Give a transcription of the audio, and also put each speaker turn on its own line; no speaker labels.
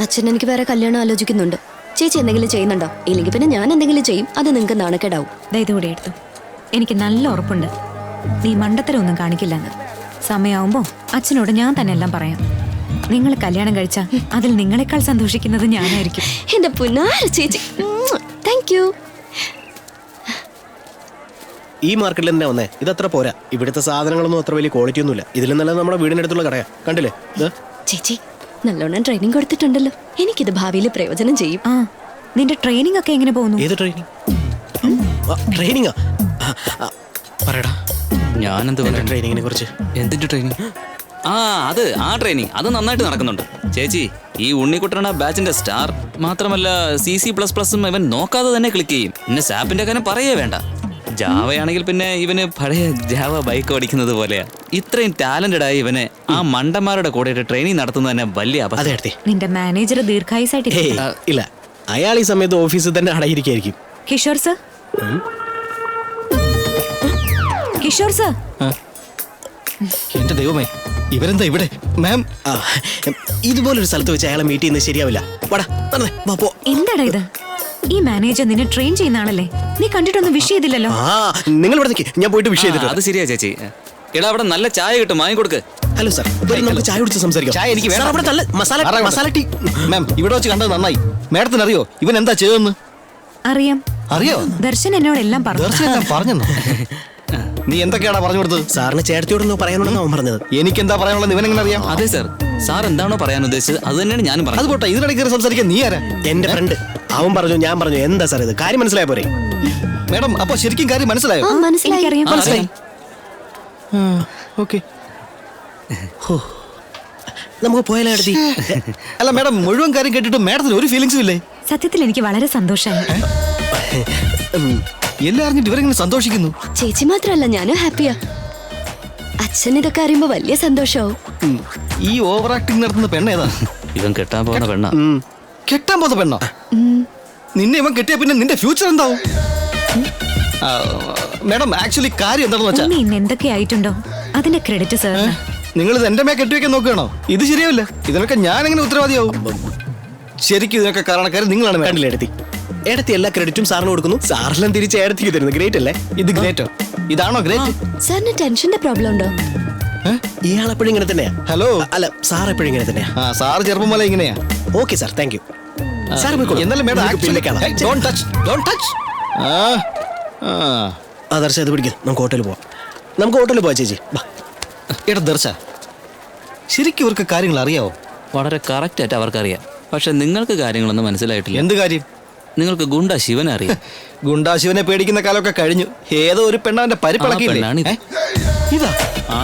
അച്ഛൻ എനിക്ക് വേറെ കല്യാണം ആലോചിക്കുന്നുണ്ട്. ചേച്ചി എന്തെങ്കിലും ചെയ്യുന്നുണ്ടോ? ഇല്ലെങ്കിൽ പിന്നെ ഞാൻ എന്തെങ്കിലും ചെയ്യും. അത് നിങ്ങൾക്ക് നാണക്കേടാവും.
ഇത് കൂടെ എടുത്തു. എനിക്ക് നല്ല ഉറപ്പുണ്ട് നീ മണ്ടത്തരമൊന്നും കാണിക്കില്ലെന്ന്. സമയമാവുമ്പോ അച്ഛനോട് ഞാൻ തന്നെ എല്ലാം പറയാം. നിങ്ങൾ കല്യാണം കഴിച്ചാൽ അതിൽ നിങ്ങളെക്കാൾ സന്തോഷിക്കുന്നത് ഞാനായിരിക്കും.
എന്റെ പുന്നാര ചേച്ചി, താങ്ക് യു.
ഈ മാർക്കറ്റിൽ തന്നെ വന്നേ, ഇതത്ര പോരാ. ഇവിടുത്തെ സാധനങ്ങളൊന്നും അത്ര വലിയ ക്വാളിറ്റി ഒന്നുമില്ല. ഇതിലും നല്ല നമ്മുടെ വീടിനടുത്തുള്ള കടയാ. കണ്ടില്ലേ?
ചേച്ചി നല്ലോണം ട്രെയിനിങ് കൊടുത്തിട്ടുണ്ടല്ലോ. എനിക്കിത് ഭാവിയിൽ പ്രയോജനം ചെയ്യും.
ആ, നിന്റെ ട്രെയിനിങ് ഒക്കെ എങ്ങനെ പോകുന്നു?
ഏത് ട്രെയിനിങ്? ട്രെയിനിങ്ങാ? പറയടാ.
ഞാനെന്ത്
ട്രെയിനിങ്ങിനെ കുറിച്ച്?
എന്തിന്റെ ട്രെയിനിങ്? ആ ട്രെയിനിങ് അത് നന്നായിട്ട് നടക്കുന്നുണ്ട് ചേച്ചി. ഈ ഉണ്ണിക്കുട്ടനാണ് ബാച്ചിന്റെ സ്റ്റാർ. മാത്രമല്ല CC++ഉം ഇവൻ നോക്കാതെ തന്നെ ക്ലിക്ക് ചെയ്യും. പിന്നെ സാപ്പിന്റെ കാര്യം പറയേ വേണ്ട. ജാവയാണെങ്കിൽ പിന്നെ ഇവന് പഴയ ജാവ ബൈക്ക് ഓടിക്കുന്നത് പോലെയാ. ഇത്രയും ടാലന്റഡ് ആയി ഇവനെ ആ മണ്ടന്മാരുടെ കൂടെ ട്രെയിനിങ് നടത്തുന്നത് തന്നെ വലിയ അബദ്ധം.
നിന്റെ മാനേജർ ദീർഘായുസായിട്ട്
ഇല്ല, അയാൾ ഈ സമയത്ത് ഓഫീസിൽ തന്നെ അടയിരിക്കും.
Kishore sir, Kishore sir.
എന്റെ ദൈവമേ, ഇവരെന്താ ഇവിടെ? മാം,
ഇതുപോലൊരു സ്ഥലത്ത് വെച്ച് അയാളെ മീറ്റ് ചെയ്യുന്നത് ശരിയാവില്ല.
എന്താടാ ഇത്? ഈ മാനേജർ നിന്നെ ട്രെയിൻ ചെയ്യുന്ന ആളല്ലേ? നീ കണ്ടിട്ടൊന്നും വിഷ് ചെയ്തില്ലല്ലോ.
നിങ്ങൾ ഇവിടെ നിൽക്ക്, ഞാൻ പോയിട്ട് വിഷ് ചെയ്തിട്ട്.
അത് ശരിയാ ചേച്ചി. എടാ അവിടെ നല്ല ചായ കിട്ടും, വാങ്ങി കൊടുക്ക്.
ഹലോ സാർ, നമുക്ക് ചായ കുടിച്ച് സംസാരിക്കാം.
ചായ എനിക്ക് വേണം.
അവിടെ നല്ല മസാല ടീ.
മാം, ഇവിടെ വെച്ച് കണ്ടത് നന്നായി. മാഡത്തിന് അറിയോ ഇവൻ എന്താ ചെയ്തെന്ന്?
അറിയാം.
അറിയോ?
ദർശൻ എന്നോട് എല്ലാം പറഞ്ഞു.
ദർശൻ പറഞ്ഞെന്നോ? നീ എന്തൊക്കെയാടാ പറഞ്ഞു കൊടുത്തത്?
സാറിന് ചേട്ടത്തിയോടൊന്നും പറയാനുണ്ടെന്ന് അവൻ പറഞ്ഞത്.
എനിക്കെന്താ പറയാനുള്ളത് ഇവനെങ്ങനെ അറിയാം?
അതെ സാർ, സാർ എന്താണോ പറയാൻ ഉദ്ദേശിച്ചത് അത് തന്നെയാണ് ഞാനും പറഞ്ഞത്.
അത് പോട്ടെ, ഇതിനിടയ്ക്ക് കയറി സംസാരിക്കാൻ നീ ആരാ?
എന്റെ ഫ്രണ്ട്. അവൻ പറഞ്ഞു, ഞാൻ പറഞ്ഞു. എന്താ സാർ ഇത്? കാര്യം മനസ്സിലായ പോരെ?
മാഡം, അപ്പൊ ശരിക്കും കാര്യം മനസ്സിലായോ?
എനിക്കറിയാം.
മനസ്സിലായി.
ഓക്കെ,
നമുക്ക് പോയാലോ അടുത്തി?
അല്ല മാഡം, മുഴുവൻ കാര്യം കേട്ടിട്ട് മാഡത്തിന് ഒരു ഫീലിങ്സും ഇല്ലേ?
സത്യത്തിൽ എനിക്ക് വളരെ സന്തോഷമായി.
എല്ലാം അറിഞ്ഞിട്ട് ഇവരെങ്ങനെ സന്തോഷിക്കുന്നു?
ചേച്ചി മാത്രല്ല, ഞാനും ഹാപ്പിയാ. അച്ഛൻ ഇതൊക്കെ അറിയുമ്പോ വലിയ സന്തോഷാവും.
ഈ ഓവർ ആക്ടിങ് നടത്തുന്ന പെണ്ണേതാ?
ഇവൻ കെട്ടാൻ പോകുന്ന പെണ്ണ.
കെട്ടാൻ പോകുന്ന പെണ്ണോ? നിന്നെ ഇവൻ കെട്ടിയ പിന്നെ നിന്റെ ഫ്യൂച്ചർ എന്താവും? മാഡം, ആക്ച്വലി കാര്യം എന്താണെന്ന് വെച്ചാ,
ഉണ്ണി ഇന്ന് എന്തൊക്കെ ആയിട്ടുണ്ടോ അതിന്റെ ക്രെഡിറ്റ് സാറിന്.
നിങ്ങൾ ഇത് എന്റെ മേ കെട്ടിവെക്കാൻ നോക്കുകയാണോ? ഇത് ശരിയാവില്ല. ഇതിനൊക്കെ ഞാൻ എങ്ങനെ ഉത്തരവാദിയാവും? ശരിക്കും ഇതിനൊക്കെ കാരണക്കാരൻ നിങ്ങളാണ്.
കണ്ടില്ലേ എടുത്തി? എടുത്തി എല്ലാ ക്രെഡിറ്റും സാറിന് കൊടുക്കുന്നു. സാറെല്ലാം തിരിച്ച് എടുത്തിക്ക് തരുന്നു. ഗ്രേറ്റ് അല്ലേ?
ഇത് ഗ്രേറ്റോ? ഇതാണോ ഗ്രേറ്റ്?
സാറിന് ടെൻഷന്റെ പ്രോബ്ലം ഉണ്ടോ?
ഇയാളെപ്പോഴും ഇങ്ങനെ തന്നെയാ.
ഹലോ,
അല്ല, സാർ എപ്പോഴും ഇങ്ങനെ തന്നെയാ.
സാറ് ചെറുപ്പം പോലെ ഇങ്ങനെയാ.
Okay sir, thank you. Sir
എന്നാലും
ദർശ ഇത് പിടിക്കും. നമുക്ക് ഹോട്ടലിൽ പോവാം. ചേച്ചി.
എടാ ദർശ, ശരിക്കും ഇവർക്ക് കാര്യങ്ങൾ അറിയാവോ?
വളരെ കറക്റ്റ് ആയിട്ട് അവർക്കറിയാം. പക്ഷെ നിങ്ങൾക്ക് കാര്യങ്ങളൊന്നും മനസ്സിലായിട്ടില്ല.
എന്ത് കാര്യം?
നിങ്ങൾക്ക് ഗുണ്ട ശിവനെ അറിയാം.
ഗുണ്ടാശിവനെ പേടിക്കുന്ന കാലമൊക്കെ കഴിഞ്ഞു. ഏതോ ഒരു പെണ്ണവന്റെ പരിപ്പിളക്കിയില്ലേ?
പെണ്ണാണ് ഇത്.
ഇതാ.
ആ